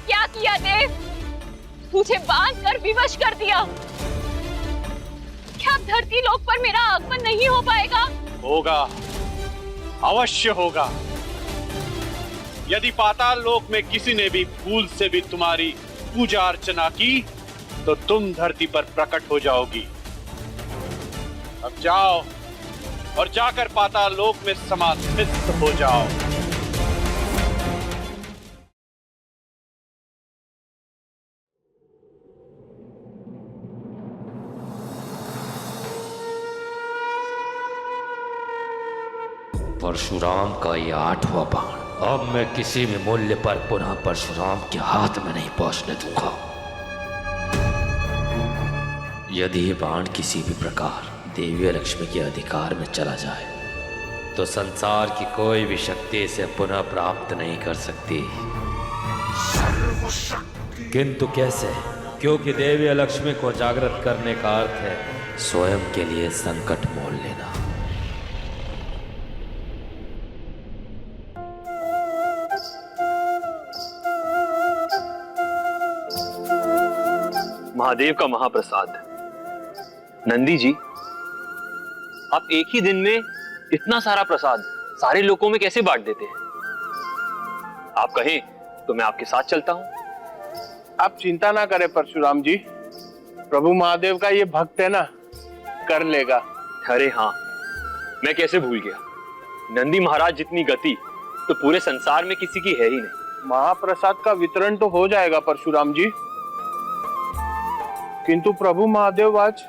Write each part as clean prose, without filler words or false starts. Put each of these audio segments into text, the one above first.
क्या किया देव? मुझे बांध कर विवश कर दिया। क्या धरती लोक पर मेरा आगमन नहीं हो पाएगा? होगा, अवश्य होगा। यदि पाताल लोक में किसी ने भी भूल से भी तुम्हारी पूजा अर्चना की तो तुम धरती पर प्रकट हो जाओगी। अब जाओ और जाकर पाताल लोक में समाधिस्थ हो जाओ। परशुराम का ये 8वां बाण अब मैं किसी भी मूल्य पर पुनः परशुराम के हाथ में नहीं पहुंचने दूंगा। यदि ये बाण किसी भी प्रकार देवी लक्ष्मी के अधिकार में चला जाए तो संसार की कोई भी शक्ति इसे पुनः प्राप्त नहीं कर सकती। किंतु कैसे? क्योंकि देवी लक्ष्मी को जागृत करने का अर्थ है स्वयं के लिए संकट मोल लेना। महादेव का महाप्रसाद। नंदी जी, आप एक ही दिन में इतना सारा प्रसाद सारे लोगों में कैसे बांट देते हैं? आप कहें तो मैं आपके साथ चलता हूं। आप चिंता ना करें परशुराम जी, प्रभु महादेव का ये भक्त है ना, कर लेगा। अरे हाँ, मैं कैसे भूल गया। नंदी महाराज जितनी गति तो पूरे संसार में किसी की है ही नहीं। महाप्रसाद का वितरण तो हो जाएगा परशुराम जी, किंतु प्रभु महादेव आज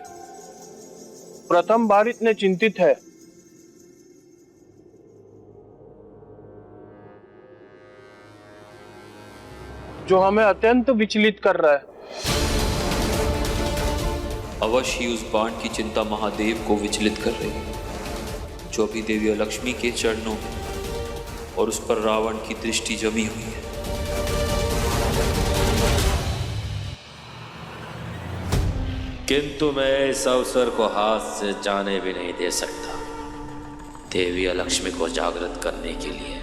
प्रथम बार इतने चिंतित है। जो हमें अत्यंत विचलित कर रहा है। अवश्य ही उस बाण की चिंता महादेव को विचलित कर रही है जो अभी देवी लक्ष्मी के चरणों में और उस पर रावण की दृष्टि जमी हुई है। किंतु मैं इस अवसर को हाथ से जाने भी नहीं दे सकता। देवी लक्ष्मी को जागृत करने के लिए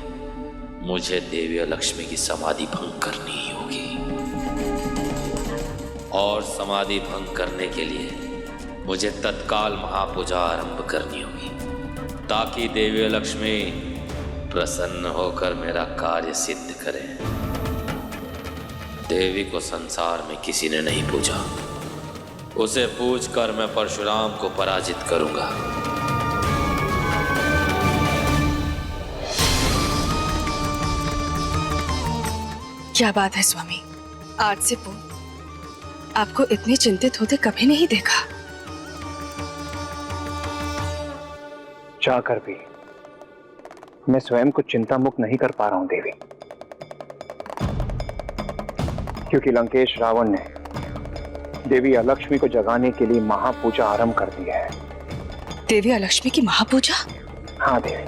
मुझे देवी लक्ष्मी की समाधि भंग करनी ही होगी, और समाधि भंग करने के लिए मुझे तत्काल महापूजा आरंभ करनी होगी ताकि देवी लक्ष्मी प्रसन्न होकर मेरा कार्य सिद्ध करे। देवी को संसार में किसी ने नहीं पूजा, उसे पूजकर मैं परशुराम को पराजित करूंगा। क्या बात है स्वामी, आज से पूर्व आपको इतने चिंतित होते कभी नहीं देखा। जाकर भी मैं स्वयं को चिंता मुक्त नहीं कर पा रहा हूं देवी, क्योंकि लंकेश रावण ने देवी अलक्ष्मी को जगाने के लिए महापूजा आरंभ कर दी है। देवी अलक्ष्मी की महापूजा? हाँ देवी,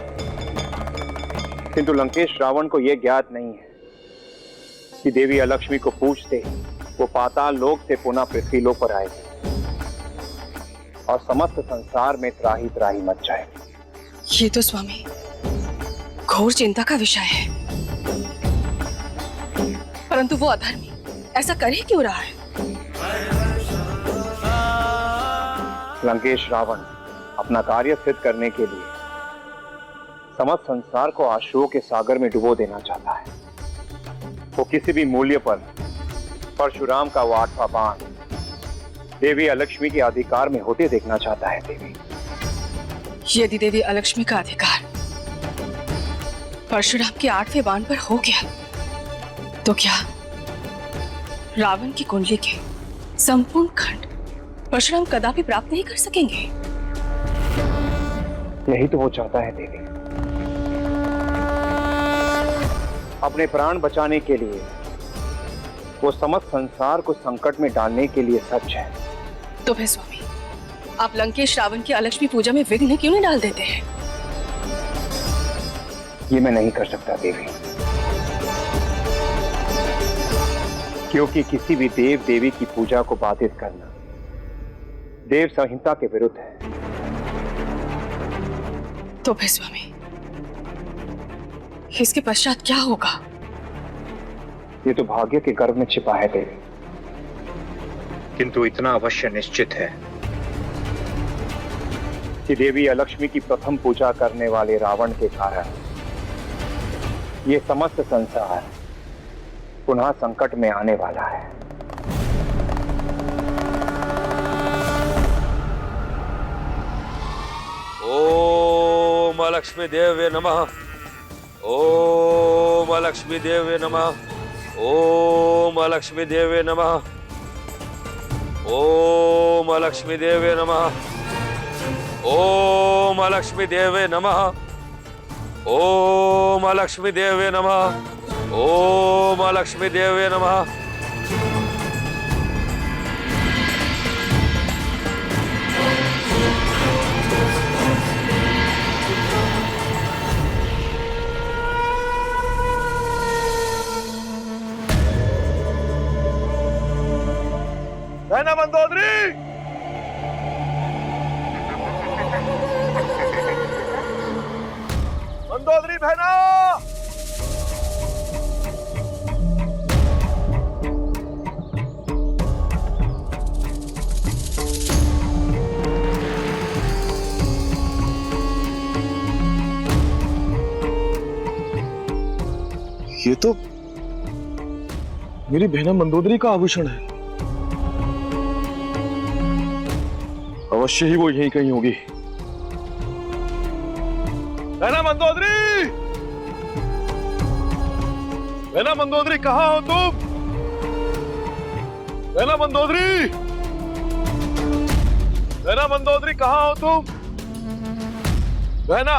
किंतु लंकेश रावण को यह ज्ञात नहीं है कि देवी अलक्ष्मी को पूजते वो पाताल लोक से पुनः पृथ्वी लोक पर आएगी और समस्त संसार में त्राही त्राही मच जाएगी। ये तो स्वामी घोर चिंता का विषय है। परंतु वो अधर्मी ऐसा कर ही क्यों रहा है? लंकेश रावण अपना कार्य सिद्ध करने के लिए समस्त संसार को आशुओं के सागर में डुबो देना चाहता है। वो किसी भी मूल्य पर परशुराम का वो 8वां बाण देवी अलक्ष्मी के अधिकार में होते देखना चाहता है। देवी, यदि देवी अलक्ष्मी का अधिकार परशुराम के 8वें बाण पर हो गया तो क्या रावण की कुंडली के संपूर्ण खंड परशुराम कदापि प्राप्त नहीं कर सकेंगे? यही तो वो चाहता है देवी। अपने प्राण बचाने के लिए वो समस्त संसार को संकट में डालने के लिए सच है। तो फिर स्वामी, आप लंकेश रावण की अलक्ष्मी पूजा में विघ्न क्यों नहीं डाल देते हैं? ये मैं नहीं कर सकता देवी, क्योंकि किसी भी देव देवी की पूजा को बाधित करना देव संहिता के विरुद्ध है। तो फिर स्वामी, इसके पश्चात क्या होगा? ये तो भाग्य के गर्भ में छिपा है देवी, किंतु इतना अवश्य निश्चित है कि देवी अलक्ष्मी की प्रथम पूजा करने वाले रावण के कारण ये समस्त संसार पुनः संकट में आने वाला है। ओम लक्ष्मी देव्य नमः। ओम लक्ष्मी देव्य नमः। ओम लक्ष्मी देव्य नमः। ओम लक्ष्मी देव्य नमः। ओम लक्ष्मी देव्य नमः। ओम लक्ष्मी देव्य नमः। ओम लक्ष्मी देव्य नमः। बहना मंदोदरी, मंदोदरी बहना, ये तो मेरी बहना मंदोदरी का आभूषण है। अवश्य ही वो यहीं कहीं होगी। बहना मंदोदरी, बहना मंदोदरी कहाँ हो तुम? बहना मंदोदरी, बहना मंदोदरी कहाँ हो तुम? बहना,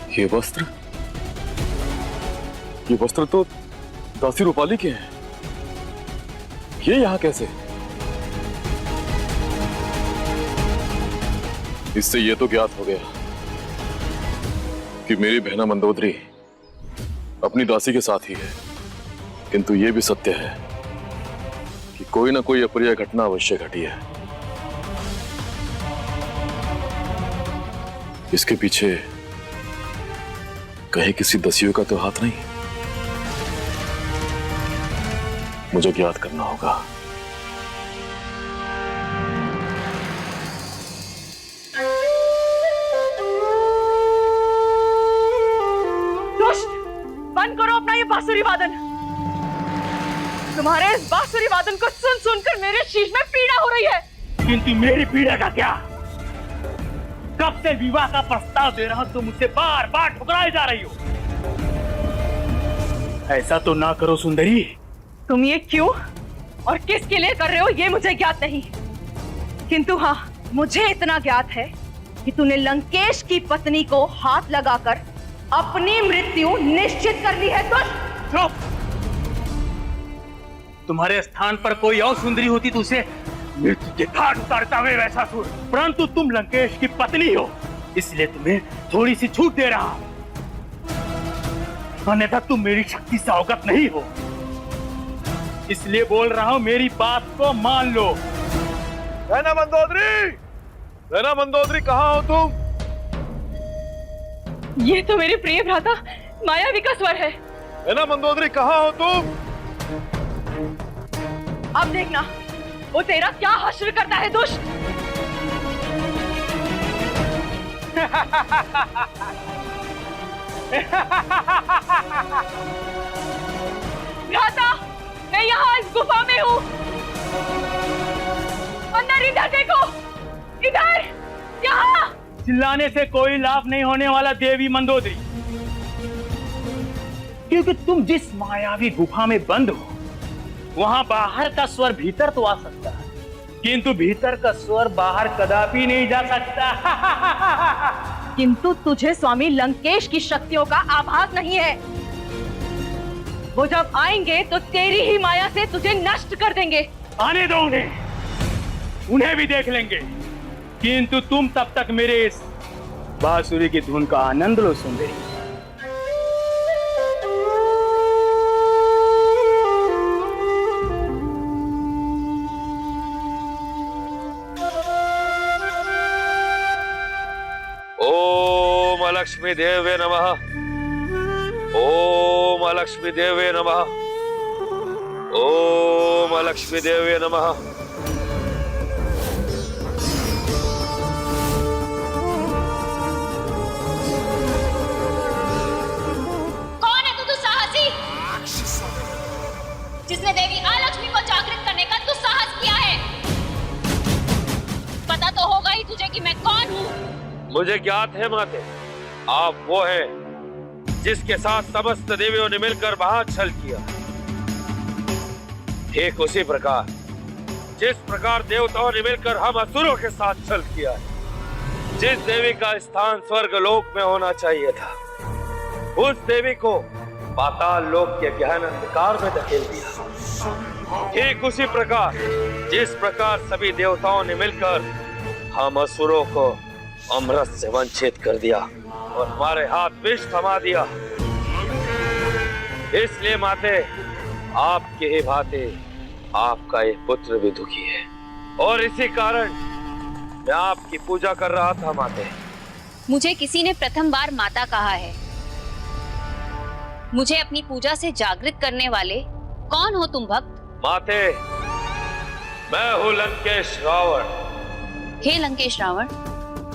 ये वस्त्र तो दासी रूपाली के हैं। ये यहां कैसे? इससे ये तो ज्ञात हो गया कि मेरी बहना मंदोदरी अपनी दासी के साथ ही है, किंतु ये भी सत्य है कि कोई ना कोई अप्रिय घटना अवश्य घटी है। इसके पीछे कहीं किसी दस्यु का तो हाथ नहीं। मुझे ज्ञात करना होगा। दुष्ट, बंद करो अपना ये बांसुरी वादन। तुम्हारे इस बांसुरी वादन को सुन सुनकर मेरे शीश में पीड़ा हो रही है। किंतु मेरी पीड़ा का क्या? कब से विवाह का प्रस्ताव दे रहा हूं, तुम मुझसे बार बार ठुकराए जा रही हो। ऐसा तो ना करो सुंदरी। तुम ये क्यों और किसके लिए कर रहे हो ये मुझे ज्ञात नहीं, किंतु हाँ, मुझे इतना ज्ञात है कि तूने लंकेश की पत्नी को हाथ लगाकर अपनी मृत्यु निश्चित कर ली है। चुप! तुम्हारे स्थान पर कोई और सुंदरी होती तो उसे मृत्यु के घाट उतारता हुए वैसा सुर, परंतु तुम लंकेश की पत्नी हो, इसलिए तुम्हें थोड़ी सी छूट दे रहा हूं, अन्यथा तुम मेरी शक्ति से अवगत नहीं हो। इसलिए बोल रहा हूं, मेरी बात को मान लो। बहना मंदोदरी, बहना मंदोदरी कहाँ हो तुम? ये तो मेरे प्रिय भ्राता मायावी का स्वर है। बहना मंदोदरी कहाँ हो तुम? अब देखना वो तेरा क्या हश्र करता है। दुष्ट, भ्राता, मैं यहाँ इस गुफा में हूँ। अंदर इधर देखो, इधर, यहाँ। चिल्लाने से कोई लाभ नहीं होने वाला देवी मंदोदरी, क्योंकि तुम जिस मायावी गुफा में बंद हो, वहां बाहर का स्वर भीतर तो आ सकता है, किंतु भीतर का स्वर बाहर कदापि नहीं जा सकता। किंतु तुझे स्वामी लंकेश की शक्तियों का आभास नहीं है। वो जब आएंगे तो तेरी ही माया से तुझे नष्ट कर देंगे। आने दो उन्हें भी देख लेंगे, किंतु तुम तब तक मेरे इस बांसुरी की धुन का आनंद लो सुंदरी। अलक्ष्मी देवे नमः। ओम अलक्ष्मी देवे नमः। ओम अलक्ष्मी देवे नमः। कौन है तू साहसी जिसने देवी अलक्ष्मी को जागृत करने का दुस्साहस किया है? पता तो होगा ही तुझे कि मैं कौन हूँ। मुझे ज्ञात है माते, आप वो हैं जिसके साथ समस्त देवियों ने मिलकर महाछल किया। ठीक उसी प्रकार जिस प्रकार देवताओं ने मिलकर हम असुरों के साथ छल किया है। जिस देवी का स्थान स्वर्ग लोक में होना चाहिए था, उस देवी को पाताल लोक के गहन अंधकार में धकेल दिया। ठीक उसी प्रकार जिस प्रकार सभी देवताओं ने मिलकर हम असुरों को अमृत से वंचित कर दिया और हमारे हाथ विष थमा दिया। इसलिए माते, आपके ही भांति आपका ये पुत्र भी दुखी है और इसी कारण मैं आपकी पूजा कर रहा था माते। मुझे किसी ने प्रथम बार माता कहा है। मुझे अपनी पूजा से जागृत करने वाले कौन हो तुम भक्त? माते, मैं हूँ लंकेश रावण। हे लंकेश रावण,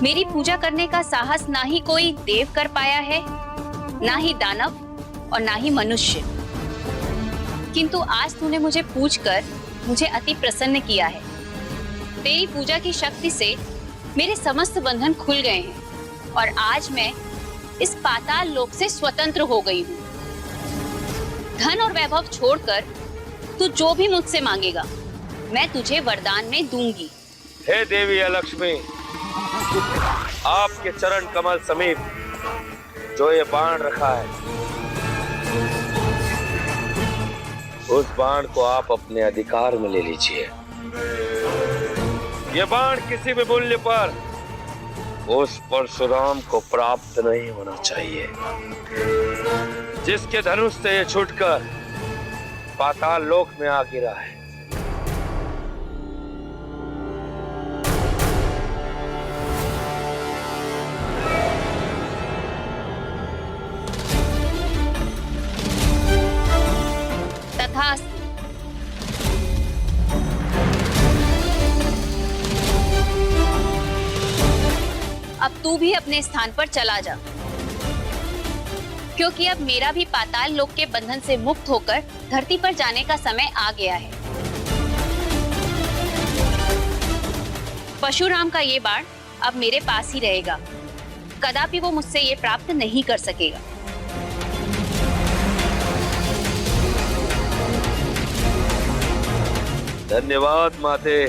मेरी पूजा करने का साहस ना ही कोई देव कर पाया है, ना ही दानव और ना ही मनुष्य। किंतु आज तूने मुझे पूछकर मुझे अति प्रसन्न किया है। तेरी पूजा की शक्ति से मेरे समस्त बंधन खुल गए हैं और आज मैं इस पाताल लोक से स्वतंत्र हो गई हूँ। धन और वैभव छोड़कर तू जो भी मुझसे मांगेगा मैं तुझे वरदान में दूंगी। हे देवी अलक्ष्मी, आपके चरण कमल समीप जो ये बाण रखा है, उस बाण को आप अपने अधिकार में ले लीजिए। ये बाण किसी भी मूल्य पर उस परशुराम को प्राप्त नहीं होना चाहिए जिसके धनुष से ये छूटकर पाताल लोक में आ गिरा है। तथास्तु। अब तू भी अपने स्थान पर चला जा, क्योंकि अब मेरा भी पाताल लोक के बंधन से मुक्त होकर धरती पर जाने का समय आ गया है। परशुराम का ये बाण अब मेरे पास ही रहेगा, कदापि वो मुझसे ये प्राप्त नहीं कर सकेगा। धन्यवाद माते।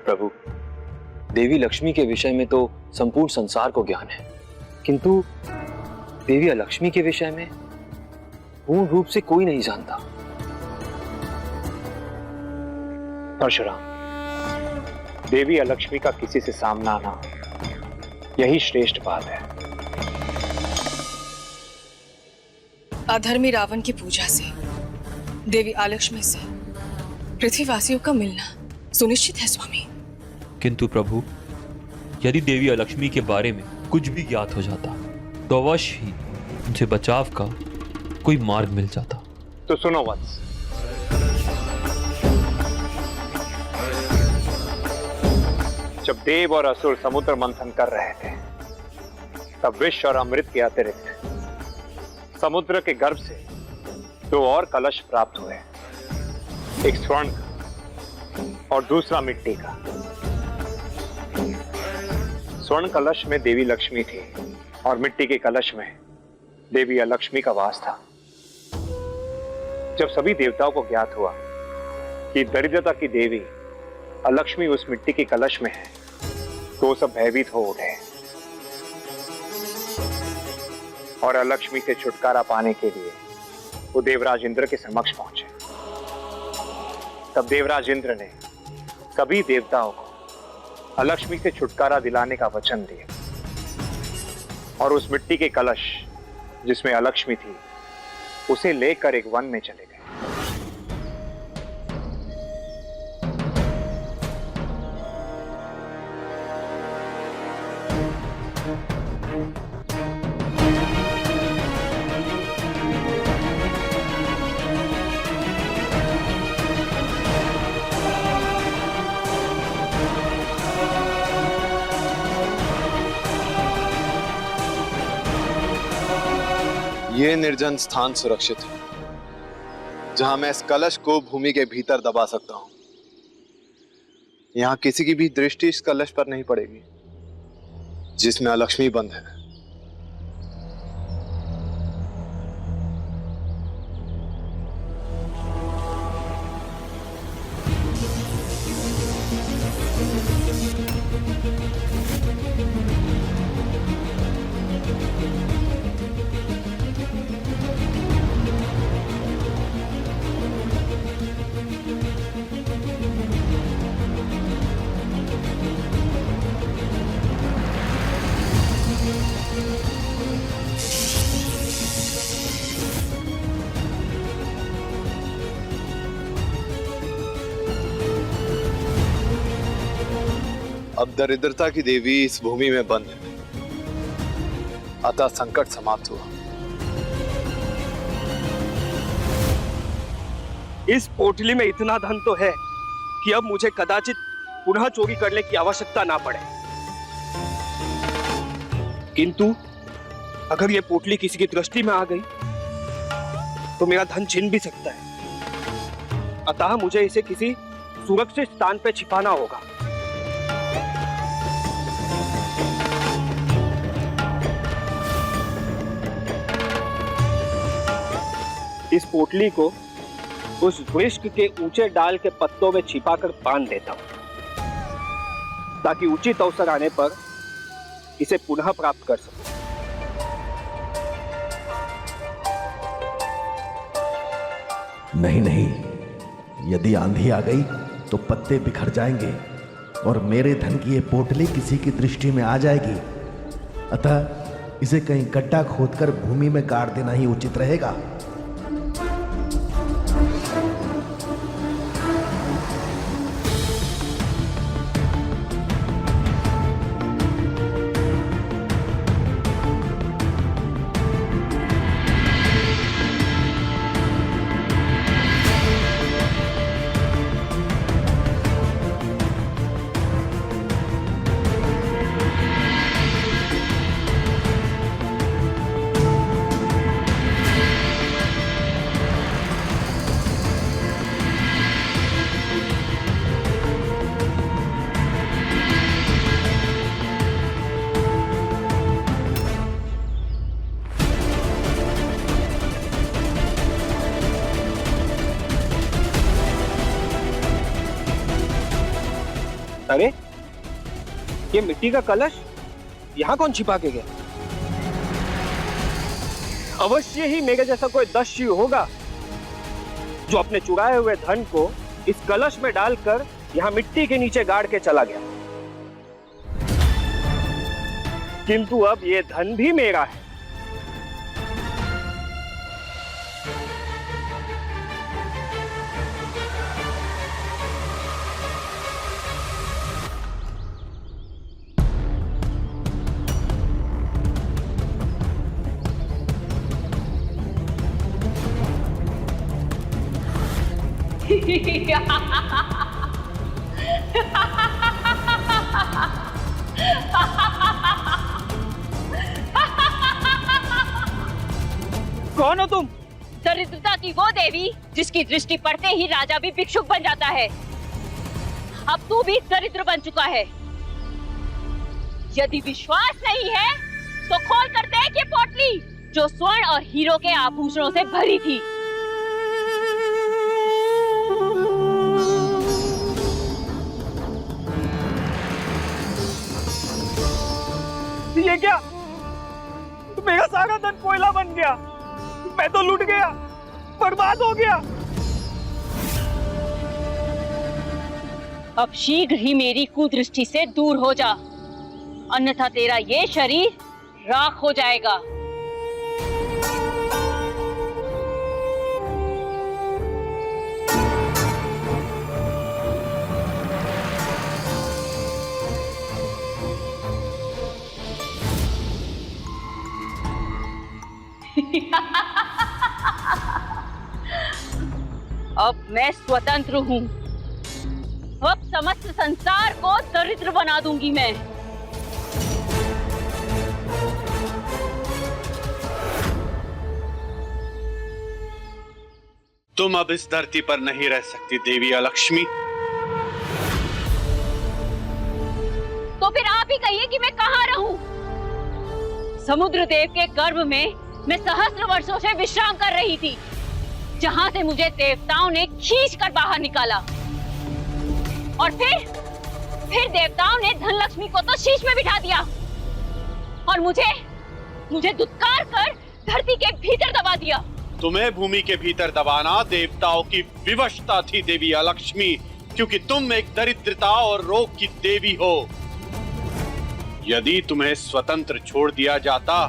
प्रभु, देवी लक्ष्मी के विषय में तो संपूर्ण संसार को ज्ञान है, किंतु देवी अलक्ष्मी के विषय में पूर्ण रूप से कोई नहीं जानता। परशुराम, देवी अलक्ष्मी का किसी से सामना आना यही श्रेष्ठ बात है। अधर्मी रावण की पूजा से, देवी अलक्ष्मी से पृथ्वीवासियों का मिलना सुनिश्चित है स्वामी। किंतु प्रभु, यदि देवी अलक्ष्मी के बारे में कुछ भी ज्ञात हो जाता तो अवश्य ही उनसे बचाव का कोई मार्ग मिल जाता। तो सुनो वत्स, जब देव और असुर समुद्र मंथन कर रहे थे, तब विष और अमृत के अतिरिक्त समुद्र के गर्भ से दो और कलश प्राप्त हुए, एक स्वर्ण का और दूसरा मिट्टी का। स्वर्ण कलश में देवी लक्ष्मी थी और मिट्टी के कलश में देवी अलक्ष्मी का वास था। जब सभी देवताओं को ज्ञात हुआ कि दरिद्रता की देवी अलक्ष्मी उस मिट्टी के कलश में है, तो सब भयभीत हो उठे और अलक्ष्मी से छुटकारा पाने के लिए वो देवराज इंद्र के समक्ष पहुंचे। तब देवराज इंद्र ने सभी देवताओं को अलक्ष्मी से छुटकारा दिलाने का वचन दिया और उस मिट्टी के कलश जिसमें अलक्ष्मी थी, उसे लेकर एक वन में चले गए। ये निर्जन स्थान सुरक्षित है, जहां मैं इस कलश को भूमि के भीतर दबा सकता हूं। यहां किसी की भी दृष्टि इस कलश पर नहीं पड़ेगी जिसमें अलक्ष्मी बंद है। अब दरिद्रता की देवी इस भूमि में बंद है, अतः संकट समाप्त हुआ। इस पोटली में इतना धन तो है कि अब मुझे कदाचित पुनः चोरी करने की आवश्यकता ना पड़े। किंतु अगर यह पोटली किसी की दृष्टि में आ गई तो मेरा धन छिन भी सकता है। अतः मुझे इसे किसी सुरक्षित स्थान पर छिपाना होगा। इस पोटली को उस वृक्ष के ऊंचे डाल के पत्तों में छिपाकर बांध देता हूं, ताकि उचित अवसर आने पर इसे पुनः प्राप्त कर सकूं। नहीं नहीं, यदि आंधी आ गई तो पत्ते बिखर जाएंगे और मेरे धन की ये पोटली किसी की दृष्टि में आ जाएगी। अतः इसे कहीं गड्ढा खोदकर भूमि में गाड़ देना ही उचित रहेगा। अरे, ये मिट्टी का कलश यहाँ कौन छिपा के गया? अवश्य ही मेरे जैसा कोई दस्यु होगा जो अपने चुराए हुए धन को इस कलश में डालकर यहाँ मिट्टी के नीचे गाड़ के चला गया। किंतु अब ये धन भी मेरा है। कौन हो तुम? दरिद्रता की वो देवी जिसकी दृष्टि पड़ते ही राजा भी भिक्षुक बन जाता है। अब तू भी दरिद्र बन चुका है। यदि विश्वास नहीं है तो खोल कर देख ये पोटली जो स्वर्ण और हीरो के आभूषणों से भरी थी। ये क्या? मेरा सारा धन कोयला बन गया। मैं तो लूट गया, बर्बाद हो गया। अब शीघ्र ही मेरी कुदृष्टि से दूर हो जा, अन्यथा तेरा ये शरीर राख हो जाएगा। अब मैं स्वतंत्र हूँ। अब समस्त संसार को दरिद्र बना दूंगी मैं। तुम अब इस धरती पर नहीं रह सकती देवी अलक्ष्मी। तो फिर आप ही कहिए कि मैं कहाँ रहूं? समुद्र देव के गर्भ में मैं सहस्त्र वर्षों से विश्राम कर रही थी, जहां से मुझे देवताओं ने खींचकर बाहर निकाला। और फिर देवताओं ने धनलक्ष्मी को तो शीश में बिठा दिया और मुझे दुत्कार कर धरती के भीतर दबा दिया। तुम्हें भूमि के भीतर दबाना देवताओं की विवशता थी देवी अलक्ष्मी, क्योंकि तुम एक दरिद्रता और रोग की देवी हो। यदि तुम्हें स्वतंत्र छोड़ दिया जाता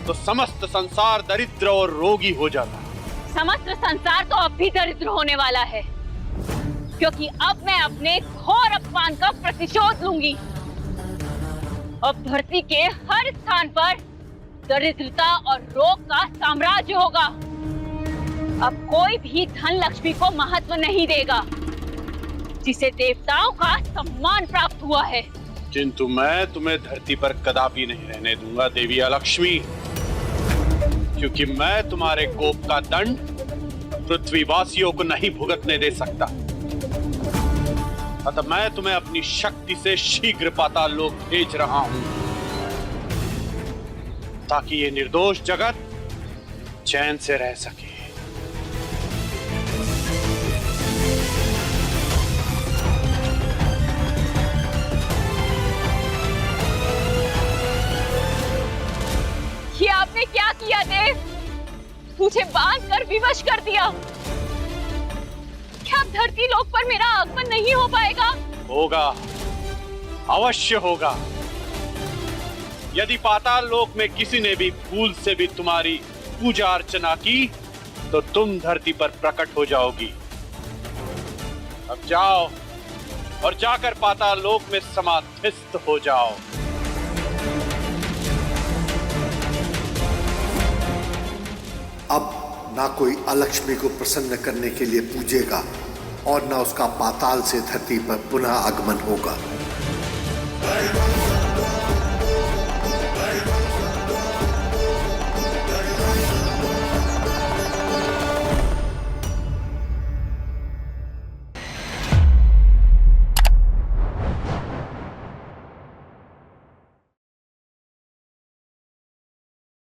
तो समस्त संसार दरिद्र और रोगी हो जाता। समस्त संसार तो अब भी दरिद्र होने वाला है, क्योंकि अब मैं अपने घोर अपमान का प्रतिशोध लूंगी। अब धरती के हर स्थान पर दरिद्रता और रोग का साम्राज्य होगा। अब कोई भी धन लक्ष्मी को महत्व नहीं देगा, जिसे देवताओं का सम्मान प्राप्त हुआ है। किंतु मैं तुम्हें धरती पर कदापि नहीं रहने दूंगा देवी अलक्ष्मी, क्योंकि मैं तुम्हारे कोप का दंड पृथ्वीवासियों को नहीं भुगतने दे सकता। अतः मैं तुम्हें अपनी शक्ति से शीघ्र पाताल लोक भेज रहा हूं, ताकि ये निर्दोष जगत चैन से रह सके। ये आपने क्या किया देव? मुझे बांधकर विवश कर दिया। क्या अब धरती लोक पर मेरा आगमन नहीं हो पाएगा? होगा, अवश्य होगा। यदि पाताल लोक में किसी ने भी भूल से भी तुम्हारी पूजा अर्चना की तो तुम धरती पर प्रकट हो जाओगी। अब जाओ और जाकर पाताल लोक में समाधिस्थ हो जाओ। अब ना कोई अलक्ष्मी को प्रसन्न करने के लिए पूजेगा और ना उसका पाताल से धरती पर पुनः आगमन होगा।